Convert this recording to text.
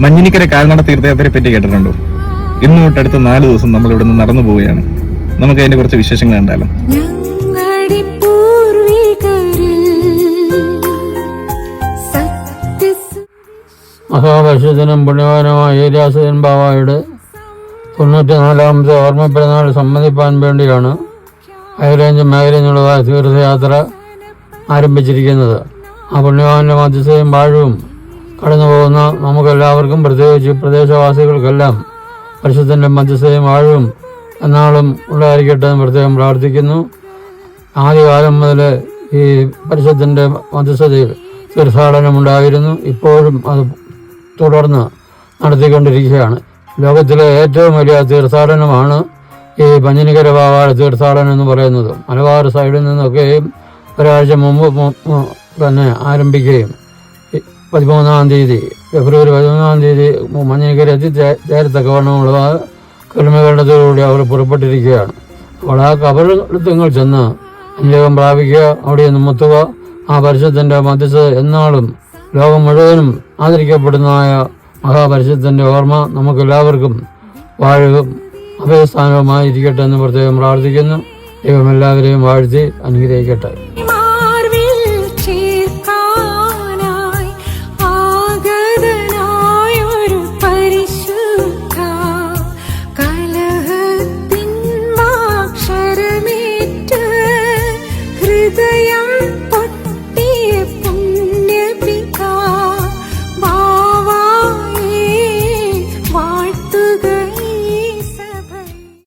മഞ്ഞിനിക്കര കാൽനട തീർത്ഥയാത്രയെ പറ്റി കേട്ടിട്ടുണ്ടോ? ഇന്ന് തൊട്ടടുത്ത 4 ദിവസം നമ്മൾ ഇവിടെ നിന്ന് നടന്നു പോവുകയാണ്. നമുക്ക് അതിന്റെ കുറച്ച് വിശേഷങ്ങൾ കണ്ടാലോ. മഹാപരിശുദ്ധനും പുണ്യവാനുമായ ഏലിയാസൻ ബാവായുടെ 94ാമത്തെ ഓർമ്മ പെരുന്നാൾ സംബന്ധിപ്പാൻ വേണ്ടിയാണ് ഹൈറേഞ്ച് മേഖലയിൽ നിന്നുള്ളതായ തീർത്ഥയാത്ര ആരംഭിച്ചിരിക്കുന്നത്. ആ പുണ്യവാന്റെ മധ്യസ്ഥയും വാഴവും കടന്നു പോകുന്ന നമുക്കെല്ലാവർക്കും, പ്രത്യേകിച്ച് പ്രദേശവാസികൾക്കെല്ലാം പരിശുദ്ധൻ്റെ മധ്യസ്ഥയും വാഴവും എന്നാളും ഉണ്ടായിരിക്കട്ടെ എന്ന് പ്രത്യേകം പ്രാർത്ഥിക്കുന്നു. ആദ്യകാലം മുതൽ ഈ പരിശുദ്ധൻ്റെ മധ്യസ്ഥതയിൽ തീർത്ഥാടനമുണ്ടായിരുന്നു. ഇപ്പോഴും അത് തുടർന്ന് നടത്തിക്കൊണ്ടിരിക്കുകയാണ്. ലോകത്തിലെ ഏറ്റവും വലിയ തീർത്ഥാടനമാണ് ഈ മഞ്ഞിനിക്കര ബാവായുടെ തീർത്ഥാടനം എന്ന് പറയുന്നത്. മലബാർ സൈഡിൽ നിന്നൊക്കെയും ഒരാഴ്ച മുമ്പ് തന്നെ ആരംഭിക്കുകയും 13-ാം തീയതി ഫെബ്രുവരി 13-ാം തീയതി മഞ്ഞിനിക്കര എത്തിച്ചേരത്തക്കവണ്ണമുള്ള കർമ്മകരണത്തോടുകൂടി അവർ പുറപ്പെട്ടിരിക്കുകയാണ്. അപ്പോൾ ആ കബറിടങ്ങൾ ചെന്ന് അനുഗ്രഹം പ്രാപിക്കുക, അവിടെ നിന്ന് മുത്തുക. ആ പരിശുദ്ധൻ്റെ മധ്യസ്ഥ എന്നാളും ലോകം മുഴുവനും ആദരിക്കപ്പെടുന്നതായ മഹാപരിശുദ്ധൻ്റെ ഓർമ്മ നമുക്കെല്ലാവർക്കും വാഴവും അഭയസ്ഥാനവുമായി ഇരിക്കട്ടെ എന്ന് പ്രത്യേകം പ്രാർത്ഥിക്കുന്നു. ദൈവം എല്ലാവരെയും വാഴ്ത്തി അനുഗ്രഹിക്കട്ടെ.